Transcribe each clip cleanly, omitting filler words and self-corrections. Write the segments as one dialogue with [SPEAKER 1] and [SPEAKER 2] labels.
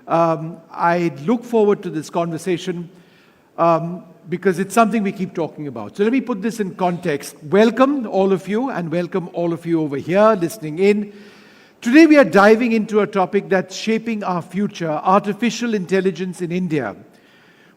[SPEAKER 1] I look forward to this conversation because it's something we keep talking about. So let me put this in context. Welcome, all of you, and welcome all of you over here listening in. Today we are diving into a topic that's shaping our future, artificial intelligence in India.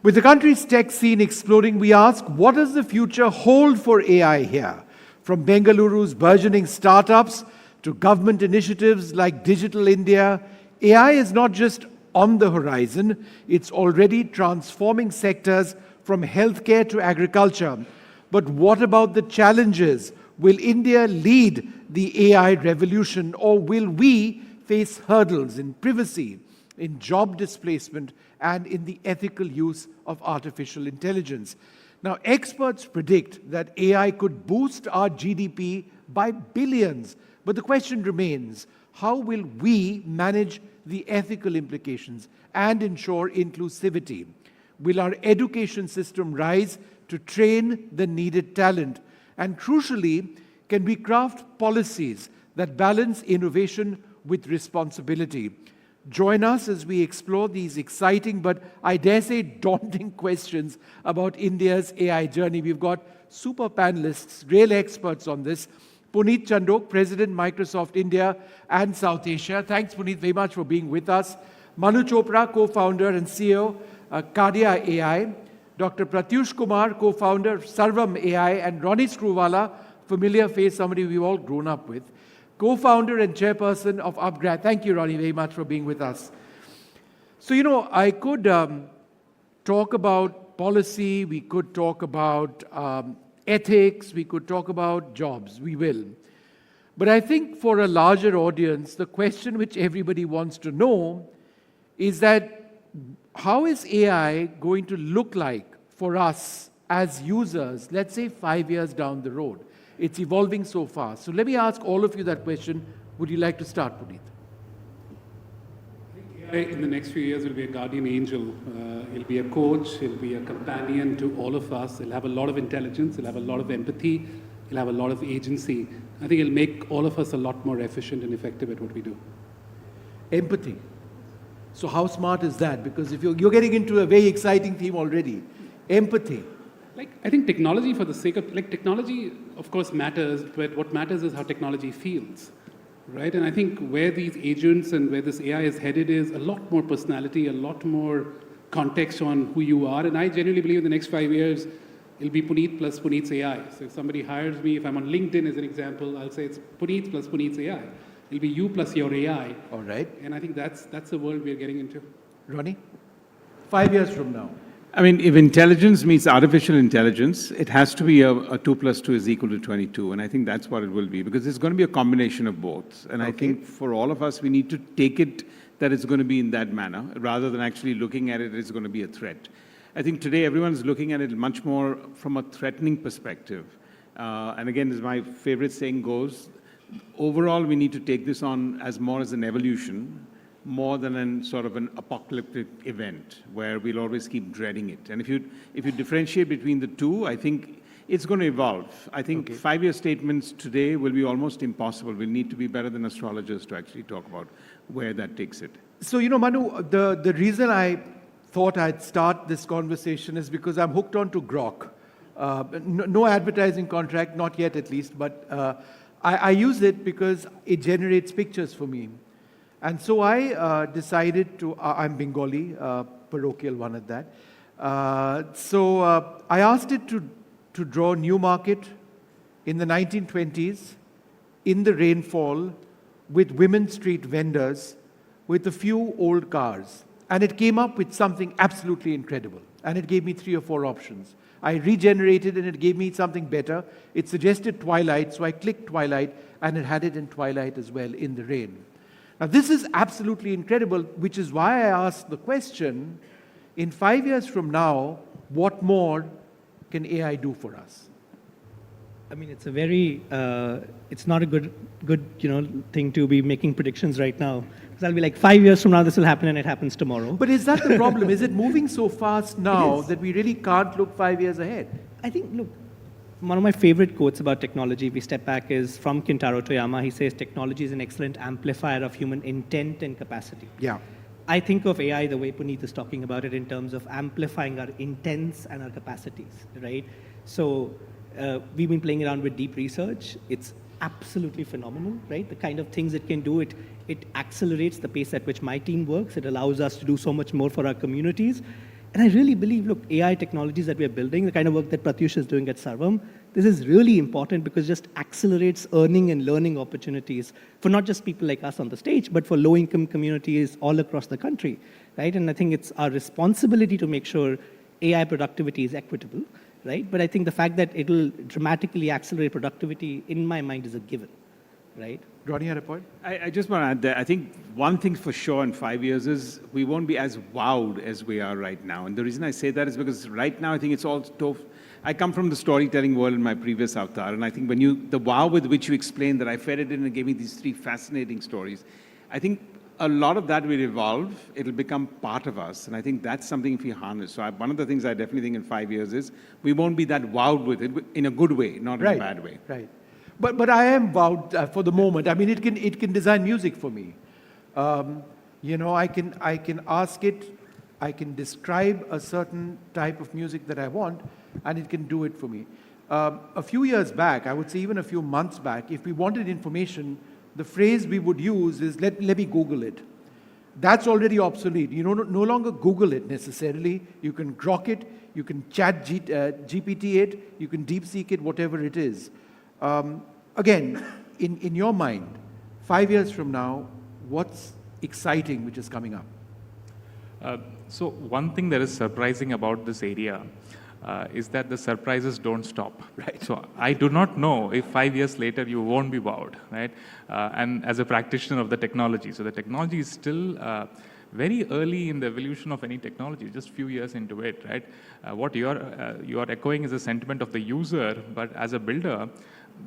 [SPEAKER 1] With the country's tech scene exploding, we ask, what does the future hold for AI here? From Bengaluru's burgeoning startups to government initiatives like Digital India, AI is not just on the horizon, it's already transforming sectors from healthcare to agriculture. But what about the challenges? Will India lead the AI revolution, or will we face hurdles in privacy, in job displacement, and in the ethical use of artificial intelligence? Now, experts predict that AI could boost our GDP by billions. But the question remains, how will we manage the ethical implications and ensure inclusivity? Will our education system rise to train the needed talent? And crucially, can we craft policies that balance innovation with responsibility? Join us as we explore these exciting but, I dare say, daunting questions about India's AI journey. We've got super panelists, real experts on this. Puneet Chandok, President, Microsoft India and South Asia. Thanks, Puneet, very much for being with us. Manu Chopra, co-founder and CEO, Karya AI. Dr. Pratyush Kumar, co-founder, Sarvam AI. And Ronnie Screwvala, familiar face, somebody we've all grown up with, co-founder and chairperson of upGrad. Thank you, Ronnie, very much for being with us. So, I could talk about policy, we could talk about ethics, we could talk about jobs, we will. But I think for a larger audience, the question which everybody wants to know is that how is AI going to look like for us as users, let's say 5 years down the road? It's evolving so fast. So let me ask all of you that question. Would you like to start, Puneet?
[SPEAKER 2] AI in the next few years will be a guardian angel. It'll be a coach, it'll be a companion to all of us. It'll have a lot of intelligence, it'll have a lot of empathy, it'll have a lot of agency. I think it'll make all of us a lot more efficient and effective at what we do.
[SPEAKER 1] Empathy. So how smart is that? Because if you're getting into a very exciting theme already. Empathy.
[SPEAKER 2] I think technology for the sake of, technology of course matters, but what matters is how technology feels, right? And I think where these agents and where this AI is headed is a lot more personality, a lot more context on who you are. And I genuinely believe in the next 5 years, it'll be Puneet plus Puneet's AI. So if somebody hires me, if I'm on LinkedIn as an example, I'll say it's Puneet plus Puneet's AI. It'll be you plus your AI.
[SPEAKER 1] All right.
[SPEAKER 2] And I think that's the world we're getting into.
[SPEAKER 1] Ronnie? 5 years from now.
[SPEAKER 3] I mean, if intelligence meets artificial intelligence, it has to be a 2 plus 2 is equal to 22. And I think that's what it will be, because it's going to be a combination of both. And I think for all of us, we need to take it that it's going to be in that manner, rather than actually looking at it as going to be a threat. I think today everyone's looking at it much more from a threatening perspective. And again, as my favorite saying goes, overall, we need to take this on as more as an evolution, more than an sort of an apocalyptic event where we'll always keep dreading it. And if you differentiate between the two, I think it's going to evolve. I think 5-year statements today will be almost impossible. We'll need to be better than astrologers to actually talk about where that takes it.
[SPEAKER 1] So, Manu, the reason I thought I'd start this conversation is because I'm hooked on to Grok. No advertising contract, not yet at least, but I use it because it generates pictures for me. And so I decided to, I'm Bengali, parochial one at that. So I asked it to draw Newmarket in the 1920s, in the rainfall, with women street vendors, with a few old cars. And it came up with something absolutely incredible. And it gave me 3 or 4 options. I regenerated and it gave me something better. It suggested twilight, so I clicked twilight, and it had it in twilight as well, in the rain. Now, this is absolutely incredible, which is why I asked the question, in 5 years from now, what more can AI do for us?
[SPEAKER 4] I mean, it's a very, it's not a good thing to be making predictions right now. Because I'll be like, 5 years from now, this will happen, and it happens tomorrow.
[SPEAKER 1] But is that the problem? Is it moving so fast now that we really can't look 5 years ahead?
[SPEAKER 4] I think, look, one of my favorite quotes about technology, if we step back, is from Kintaro Toyama. He says, technology is an excellent amplifier of human intent and capacity.
[SPEAKER 1] Yeah.
[SPEAKER 4] I think of AI the way Puneet is talking about it in terms of amplifying our intents and our capacities, right? So we've been playing around with deep research. It's absolutely phenomenal, right? The kind of things it can do, it accelerates the pace at which my team works. It allows us to do so much more for our communities. And I really believe, look, AI technologies that we're building, the kind of work that Pratyush is doing at Sarvam, this is really important because it just accelerates earning and learning opportunities for not just people like us on the stage, but for low-income communities all across the country, right? And I think it's our responsibility to make sure AI productivity is equitable, right? But I think the fact that it'll dramatically accelerate productivity, in my mind, is a given, right?
[SPEAKER 1] Ronnie had a point?
[SPEAKER 3] I just want to add that I think one thing for sure in 5 years is we won't be as wowed as we are right now. And the reason I say that is because right now I think it's all tough. I come from the storytelling world in my previous avatar, and I think the wow with which you explained that I fed it in and gave me these 3 fascinating stories, I think a lot of that will evolve. It'll become part of us, and I think that's something if we harness. So one of the things I definitely think in 5 years is we won't be that wowed with it in a good way, not in a bad way.
[SPEAKER 1] Right. But I am wowed for the moment. I mean, it can design music for me. I can ask it, I can describe a certain type of music that I want, and it can do it for me. A few years back, I would say even a few months back, if we wanted information, the phrase we would use is, let me Google it. That's already obsolete. You no longer Google it necessarily. You can grok it, you can chat GPT it, you can DeepSeek it, whatever it is. Again, in your mind, 5 years from now, what's exciting which is coming up?
[SPEAKER 5] So one thing that is surprising about this area is that the surprises don't stop.
[SPEAKER 1] Right.
[SPEAKER 5] So I do not know if 5 years later you won't be wowed, right? And as a practitioner of the technology, so the technology is still very early in the evolution of any technology, just few years into it, right? What you are echoing is a sentiment of the user, but as a builder,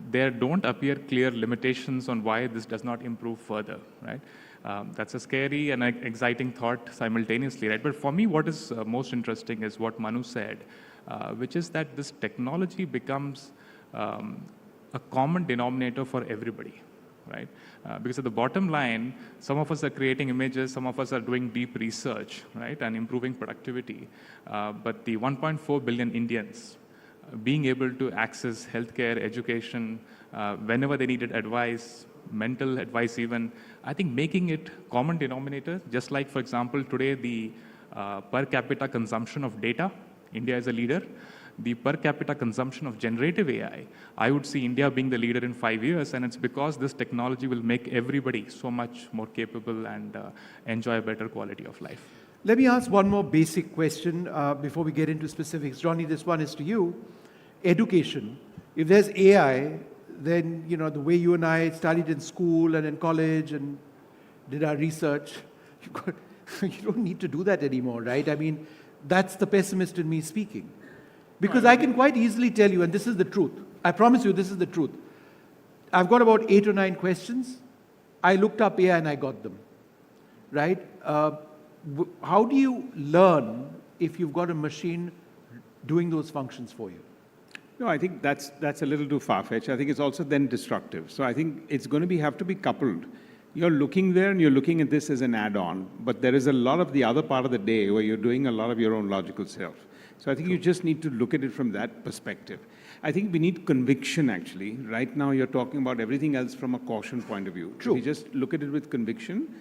[SPEAKER 5] there don't appear clear limitations on why this does not improve further, right? That's a scary and exciting thought simultaneously, right? But for me, what is most interesting is what Manu said, which is that this technology becomes a common denominator for everybody, right? Because at the bottom line, some of us are creating images, some of us are doing deep research, right, and improving productivity. But the 1.4 billion Indians being able to access healthcare, education, whenever they needed advice, mental advice even, I think making it common denominator, just like, for example, today the per capita consumption of data, India is a leader. The per capita consumption of generative AI, I would see India being the leader in 5 years, and it's because this technology will make everybody so much more capable and enjoy a better quality of life.
[SPEAKER 1] Let me ask one more basic question before we get into specifics. Ronnie, this one is to you. Education. If there's AI, then the way you and I studied in school and in college and did our research, you don't need to do that anymore, right? I mean, that's the pessimist in me speaking. Because I can quite easily tell you, and this is the truth. I promise you, this is the truth. I've got about 8 or 9 questions. I looked up AI and I got them, right? How do you learn if you've got a machine doing those functions for you?
[SPEAKER 3] No, I think that's a little too far-fetched. I think it's also then destructive. So I think it's going to have to be coupled. You're looking there and you're looking at this as an add-on, but there is a lot of the other part of the day where you're doing a lot of your own logical self. So I think you just need to look at it from that perspective. I think we need conviction, actually. Right now, you're talking about everything else from a caution point of view.
[SPEAKER 1] True.
[SPEAKER 3] If you just look at it with conviction,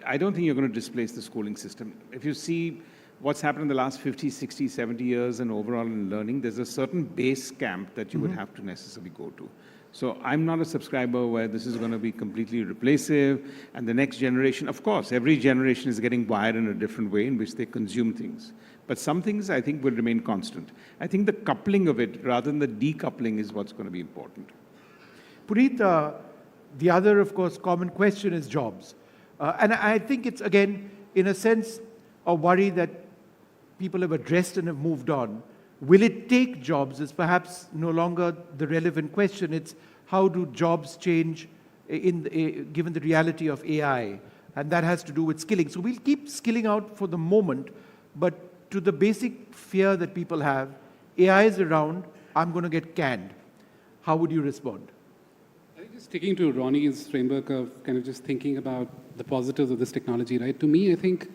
[SPEAKER 3] I don't think you're going to displace the schooling system. If you see what's happened in the last 50, 60, 70 years and overall in learning, there's a certain base camp that you would have to necessarily go to. So I'm not a subscriber where this is going to be completely replacive, and the next generation, of course, every generation is getting wired in a different way in which they consume things. But some things I think will remain constant. I think the coupling of it rather than the decoupling is what's going to be important.
[SPEAKER 1] Puneet, the other, of course, common question is jobs. And I think it's, again, in a sense, a worry that people have addressed and have moved on. Will it take jobs is perhaps no longer the relevant question. It's how do jobs change given the reality of AI? And that has to do with skilling. So we'll keep skilling out for the moment, but to the basic fear that people have, AI is around, I'm going to get canned. How would you respond?
[SPEAKER 2] I think just sticking to Ronnie's framework of kind of just thinking about the positives of this technology, right? To me, I think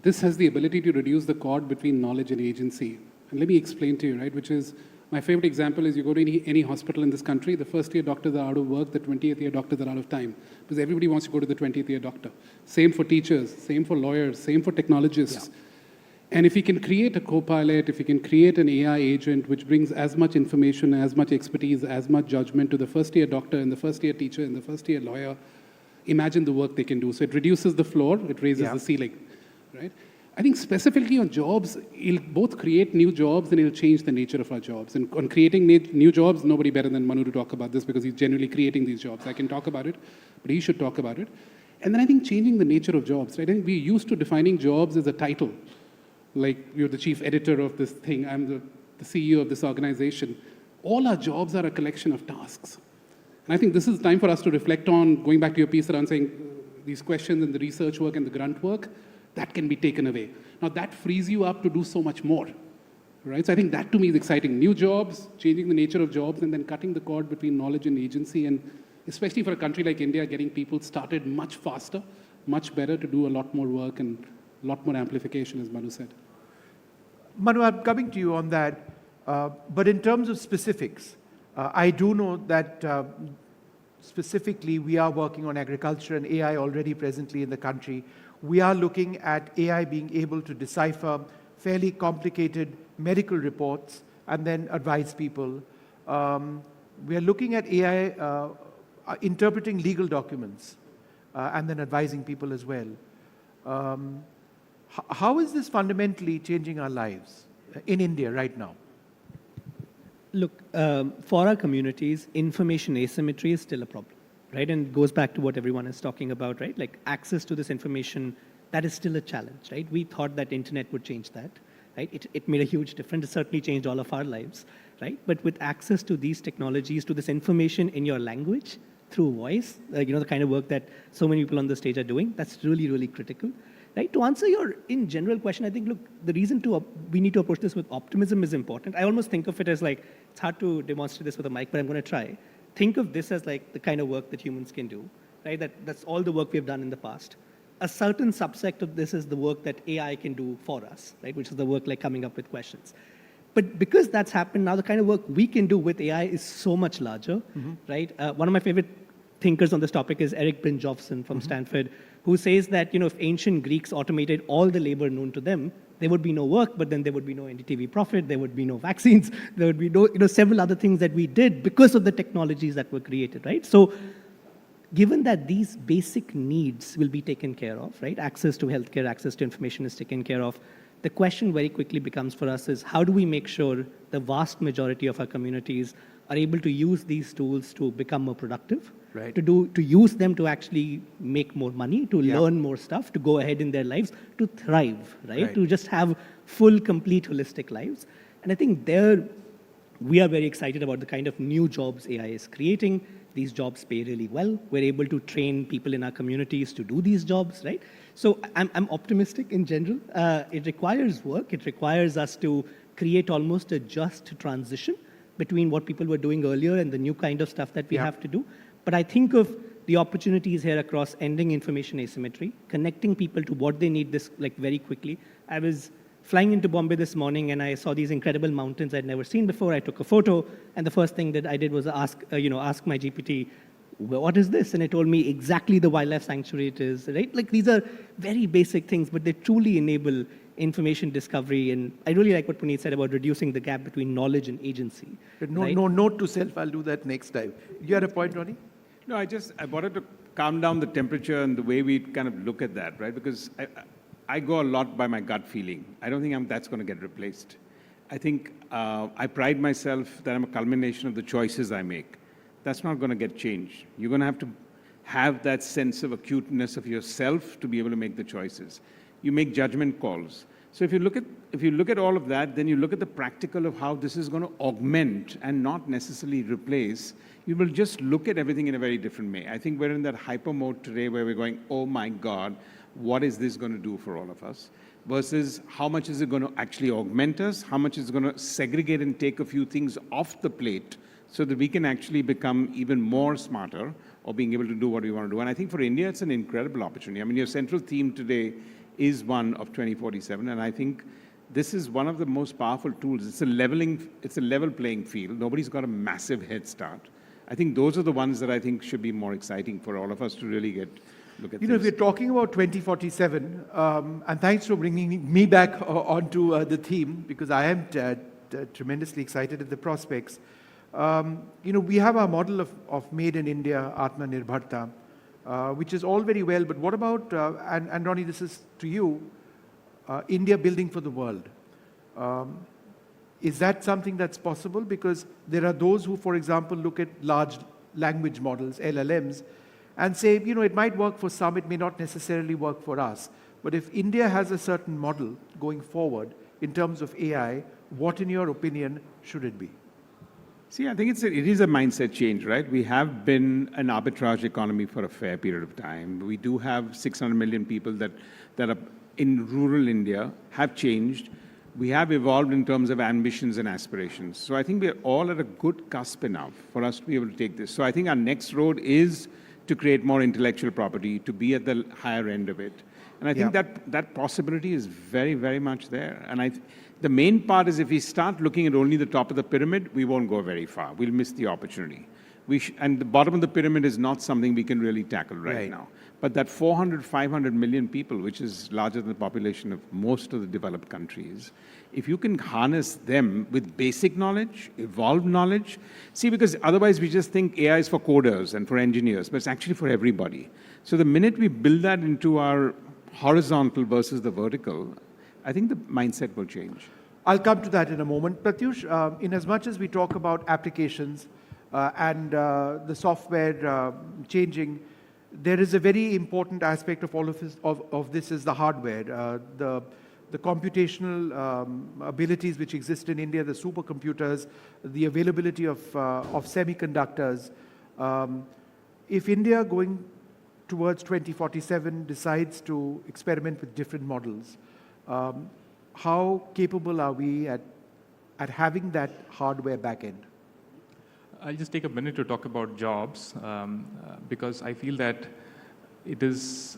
[SPEAKER 2] this has the ability to reduce the cord between knowledge and agency. And let me explain to you, right, which is, my favorite example is you go to any hospital in this country, the first year doctors are out of work, the 20th year doctors are out of time, because everybody wants to go to the 20th year doctor. Same for teachers, same for lawyers, same for technologists. Yeah. And if we can create a co-pilot, if we can create an AI agent which brings as much information, as much expertise, as much judgment to the first year doctor and the first year teacher and the first year lawyer, imagine the work they can do. So it reduces the floor, it raises the ceiling, right? I think specifically on jobs, it'll both create new jobs and it'll change the nature of our jobs. And on creating new jobs, nobody better than Manu to talk about this because he's genuinely creating these jobs. I can talk about it, but he should talk about it. And then I think changing the nature of jobs, right? I think we're used to defining jobs as a title. Like, you're the chief editor of this thing, I'm the CEO of this organization. All our jobs are a collection of tasks. And I think this is time for us to reflect on, going back to your piece around saying these questions and the research work and the grunt work, that can be taken away. Now that frees you up to do so much more, right? So I think that to me is exciting. New jobs, changing the nature of jobs, and then cutting the cord between knowledge and agency, and especially for a country like India, getting people started much faster, much better to do a lot more work and a lot more amplification, as Manu said.
[SPEAKER 1] Manu, I'm coming to you on that, but in terms of specifics, I do know that specifically we are working on agriculture and AI already presently in the country. We are looking at AI being able to decipher fairly complicated medical reports and then advise people. We are looking at AI interpreting legal documents and then advising people as well. How is this fundamentally changing our lives in India right now?
[SPEAKER 4] Look, for our communities, information asymmetry is still a problem, right? And it goes back to what everyone is talking about, right? Like access to this information, that is still a challenge, right? We thought that internet would change that, right? It made a huge difference. It certainly changed all of our lives, right? But with access to these technologies, to this information in your language, through voice, the kind of work that so many people on the stage are doing, that's really, really critical. Right? To answer your in general question, I think, look, the reason we need to approach this with optimism is important. I almost think of it as like, it's hard to demonstrate this with a mic, but I'm going to try. Think of this as like the kind of work that humans can do, right? That's all the work we've done in the past. A certain subset of this is the work that AI can do for us, right? Which is the work like coming up with questions. But because that's happened, now the kind of work we can do with AI is so much larger, right? One of my favorite thinkers on this topic is Eric Bryn-Jacobson from Stanford, who says that, if ancient Greeks automated all the labor known to them, there would be no work, but then there would be no NDTV Profit, there would be no vaccines, there would be no, several other things that we did because of the technologies that were created, right? So given that these basic needs will be taken care of, right? Access to healthcare, access to information is taken care of. The question very quickly becomes for us is, how do we make sure the vast majority of our communities are able to use these tools to become more productive, right? To use them to actually make more money, to learn more stuff, to go ahead in their lives, to thrive, right? To just have full, complete, holistic lives. And I think there, we are very excited about the kind of new jobs AI is creating. These jobs pay really well. We're able to train people in our communities to do these jobs, right? So I'm optimistic in general. It requires work. It requires us to create almost a just transition between what people were doing earlier and the new kind of stuff that we have to do. But I think of the opportunities here across ending information asymmetry, connecting people to what they need this like very quickly. I was flying into Bombay this morning and I saw these incredible mountains I'd never seen before. I took a photo and the first thing that I did was ask my GPT, what is this? And it told me exactly the wildlife sanctuary it is, right? Like these are very basic things, but they truly enable information discovery. And I really like what Puneet said about reducing the gap between knowledge and agency.
[SPEAKER 1] No, note to self, I'll do that next time. You had a point, Ronnie?
[SPEAKER 3] No, I wanted to calm down the temperature and the way we kind of look at that, right? Because I go a lot by my gut feeling. I don't think that's going to get replaced. I think I pride myself that I'm a culmination of the choices I make. That's not going to get changed. You're going to have that sense of acuteness of yourself to be able to make the choices. You make judgment calls. So if you look at all of that, then you look at the practical of how this is going to augment and not necessarily replace. You will just look at everything in a very different way. I think we're in that hyper mode today where we're going, oh my God, what is this going to do for all of us? Versus how much is it going to actually augment us? How much is it going to segregate and take a few things off the plate so that we can actually become even more smarter or being able to do what we want to do? And I think for India, it's an incredible opportunity. I mean, your central theme today is one of 2047. And I think this is one of the most powerful tools. It's a level playing field. Nobody's got a massive head start. I think those are the ones that I think should be more exciting for all of us to really look at.
[SPEAKER 1] You know, if we're talking about 2047, and thanks for bringing me back onto the theme, because I am tremendously excited at the prospects. You know, we have our model of Made in India, Atmanirbharta, which is all very well, but what about, and Ronnie, this is to you, India building for the world. Is that something that's possible? Because there are those who, for example, look at large language models, LLMs, and say, you know, it might work for some, it may not necessarily work for us. But if India has a certain model going forward in terms of AI, what, in your opinion, should it be?
[SPEAKER 3] See, I think it is a mindset change, right? We have been an arbitrage economy for a fair period of time. We do have 600 million people that are in rural India, have changed. We have evolved in terms of ambitions and aspirations. So I think we're all at a good cusp enough for us to be able to take this. So I think our next road is to create more intellectual property, to be at the higher end of it. And I think that possibility is very, very much there. And the main part is if we start looking at only the top of the pyramid, we won't go very far. We'll miss the opportunity. And the bottom of the pyramid is not something we can really tackle right now. But that 400, 500 million people, which is larger than the population of most of the developed countries, if you can harness them with basic knowledge, evolved knowledge, see, because otherwise we just think AI is for coders and for engineers, but it's actually for everybody. So the minute we build that into our horizontal versus the vertical, I think the mindset will change.
[SPEAKER 1] I'll come to that in a moment. Pratyush, in as much as we talk about applications and the software changing, there is a very important aspect of all of this is the hardware, the computational abilities which exist in India, the supercomputers, the availability of semiconductors. If India going towards 2047 decides to experiment with different models, how capable are we at having that hardware backend?
[SPEAKER 5] I'll just take a minute to talk about jobs because I feel that it's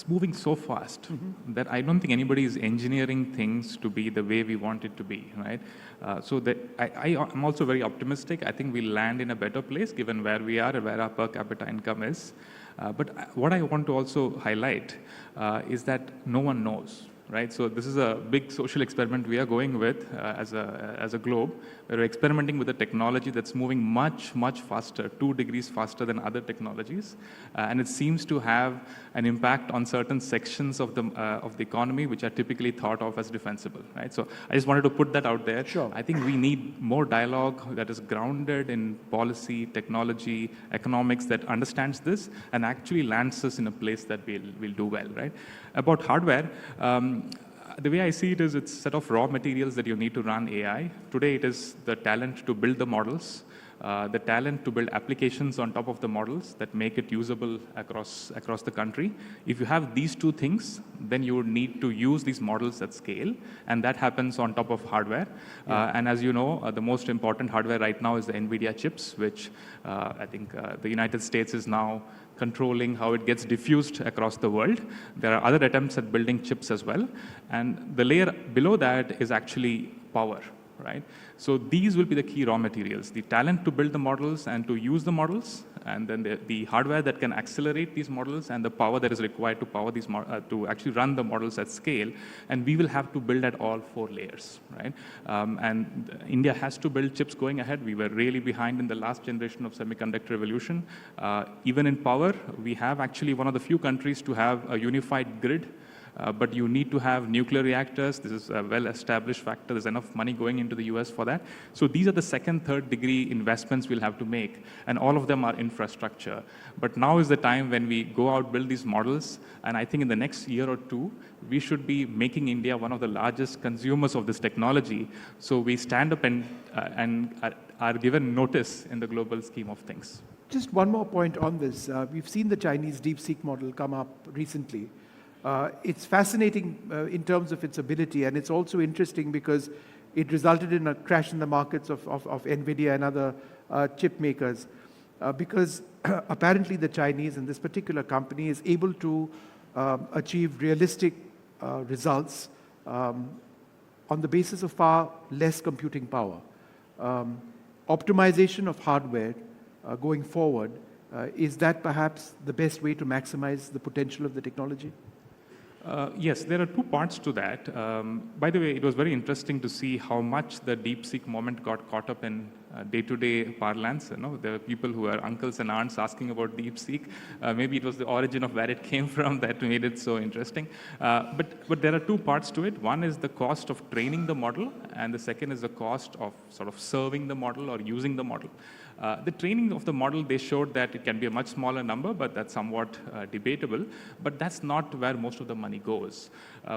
[SPEAKER 5] moving so fast that I don't think anybody is engineering things to be the way we want it to be, right? So that I'm also very optimistic. I think we'll land in a better place given where we are and where our per capita income is. But what I want to also highlight is that no one knows. Right, so this is a big social experiment we are going with as a globe. We're experimenting with a technology that's moving much, much faster, 2 degrees faster than other technologies, and it seems to have an impact on certain sections of the economy which are typically thought of as defensible. Right, so I just wanted to put that out there.
[SPEAKER 1] Sure.
[SPEAKER 5] I think we need more dialogue that is grounded in policy, technology, economics that understands this and actually lands us in a place that we'll do well. Right, about hardware. The way I see it is it's a set of raw materials that you need to run AI. Today it is the talent to build the models, the talent to build applications on top of the models that make it usable across the country. If you have these 2 things, then you would need to use these models at scale, and that happens on top of hardware. And as you know, the most important hardware right now is the NVIDIA chips, which I think the United States is now controlling how it gets diffused across the world. There are other attempts at building chips as well. And the layer below that is actually power, right? So these will be the key raw materials, the talent to build the models and to use the models, and then the hardware that can accelerate these models and the power that is required to power these to actually run the models at scale. And we will have to build at all 4 layers, right? And India has to build chips going ahead. We were really behind in the last generation of semiconductor revolution. Even in power, we have actually one of the few countries to have a unified grid. But you need to have nuclear reactors. This is a well-established factor. There's enough money going into the US for that. So these are the 2nd, 3rd degree investments we'll have to make, and all of them are infrastructure. But now is the time when we go out, build these models, and I think in the next year or 2, we should be making India one of the largest consumers of this technology. So we stand up and are given notice in the global scheme of things.
[SPEAKER 1] Just one more point on this. We've seen the Chinese DeepSeek model come up recently. It's fascinating in terms of its ability, and it's also interesting because it resulted in a crash in the markets of NVIDIA and other chip makers, because apparently the Chinese and this particular company is able to achieve realistic results on the basis of far less computing power. Optimization of hardware going forward, is that perhaps the best way to maximize the potential of the technology?
[SPEAKER 5] Yes, there are two parts to that. By the way, it was very interesting to see how much the DeepSeek moment got caught up in day-to-day parlance. There were people who were uncles and aunts asking about DeepSeek. Maybe it was the origin of where it came from that made it so interesting. But there are two parts to it. One is the cost of training the model, and the second is the cost of sort of serving the model or using the model. The training of the model, they showed that it can be a much smaller number, but that's somewhat debatable. But that's not where most of the money goes.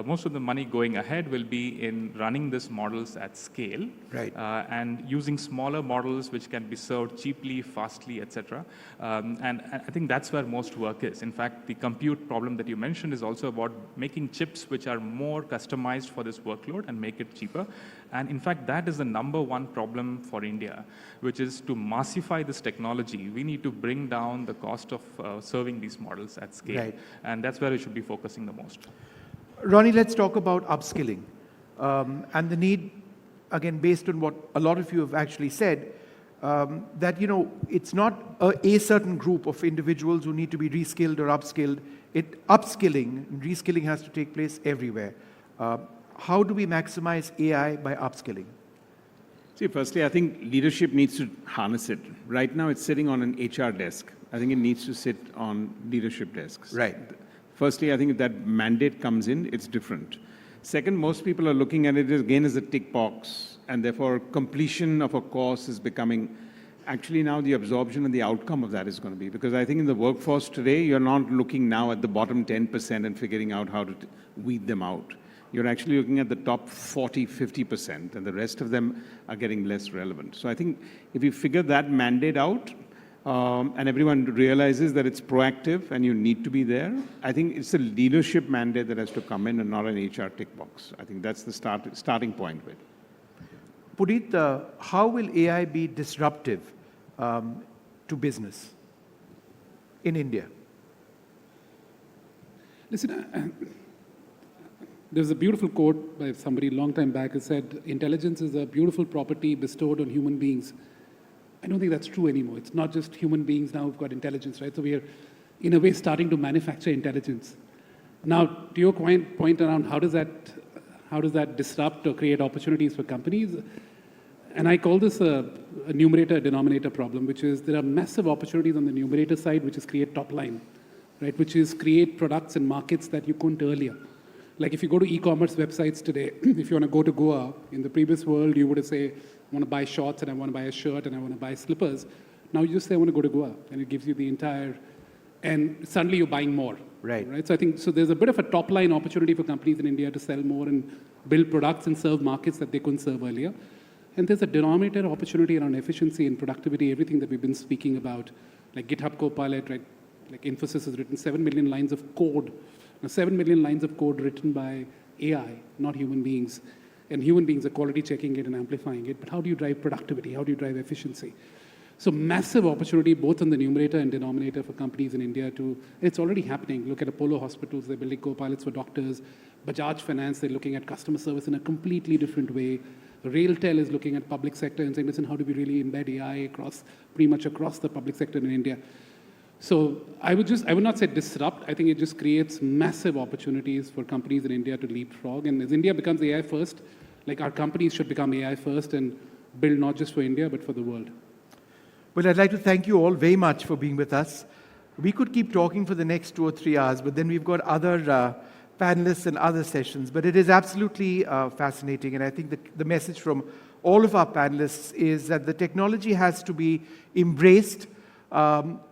[SPEAKER 5] Most of the money going ahead will be in running these models at scale,
[SPEAKER 1] right,
[SPEAKER 5] and using smaller models which can be served cheaply, fastly, etc. And I think that's where most work is. In fact, the compute problem that you mentioned is also about making chips which are more customized for this workload and make it cheaper. And in fact, that is the number one problem for India, which is to massify this technology. We need to bring down the cost of serving these models at scale.
[SPEAKER 1] Right.
[SPEAKER 5] And that's where we should be focusing the most.
[SPEAKER 1] Ronnie, let's talk about upskilling and the need, again, based on what a lot of you have actually said, that, it's not a certain group of individuals who need to be reskilled or upskilled. Upskilling and reskilling has to take place everywhere. How do we maximize AI by upskilling?
[SPEAKER 3] See, firstly, I think leadership needs to harness it. Right now, it's sitting on an HR desk. I think it needs to sit on leadership desks.
[SPEAKER 1] Right.
[SPEAKER 3] Firstly, I think if that mandate comes in, it's different. Second, most people are looking at it again as a tick box, and therefore completion of a course is becoming actually now the absorption and the outcome of that is going to be. Because I think in the workforce today, you're not looking now at the bottom 10% and figuring out how to weed them out. You're actually looking at the top 40, 50%, and the rest of them are getting less relevant. So I think if you figure that mandate out, and everyone realizes that it's proactive and you need to be there, I think it's a leadership mandate that has to come in and not an HR tick box. I think that's the starting point with.
[SPEAKER 1] Puneet, how will AI be disruptive to business in India?
[SPEAKER 2] Listen, there's a beautiful quote by somebody a long time back. It said, intelligence is a beautiful property bestowed on human beings. I don't think that's true anymore. It's not just human beings now who've got intelligence, right? So we are, in a way, starting to manufacture intelligence. Now, to your point around how does that disrupt or create opportunities for companies? And I call this a numerator-denominator problem, which is there are massive opportunities on the numerator side, which is create top line, right? Which is create products and markets that you couldn't earlier. Like if you go to e-commerce websites today, if you want to go to Goa, in the previous world, you would say, I want to buy shorts and I want to buy a shirt and I want to buy slippers. Now you just say, I want to go to Goa, and it gives you the entire, and suddenly you're buying more. Right. So I think, so there's a bit of a top line opportunity for companies in India to sell more and build products and serve markets that they couldn't serve earlier. And there's a denominator opportunity around efficiency and productivity, everything that we've been speaking about, like GitHub Copilot, right? Like Infosys has written 7 million lines of code. Now, 7 million lines of code written by AI, not human beings. And human beings are quality checking it and amplifying it. But how do you drive productivity? How do you drive efficiency? So massive opportunity both on the numerator and denominator for companies in India to, it's already happening. Look at Apollo Hospitals, they're building co-pilots for doctors. Bajaj Finance, they're looking at customer service in a completely different way. RailTel is looking at public sector and saying, listen, how do we really embed AI pretty much across the public sector in India? So I would not say disrupt. I think it just creates massive opportunities for companies in India to leapfrog. And as India becomes AI first, like our companies should become AI first and build not just for India, but for the world.
[SPEAKER 1] Well, I'd like to thank you all very much for being with us. We could keep talking for the next 2 or 3 hours, but then we've got other panelists and other sessions. But it is absolutely fascinating. And I think that the message from all of our panelists is that the technology has to be embraced.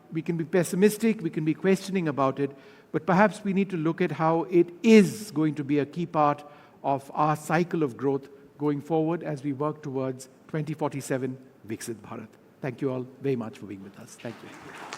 [SPEAKER 1] We can be pessimistic, we can be questioning about it, but perhaps we need to look at how it is going to be a key part of our cycle of growth going forward as we work towards 2047 Viksit Bharat. Thank you all very much for being with us. Thank you.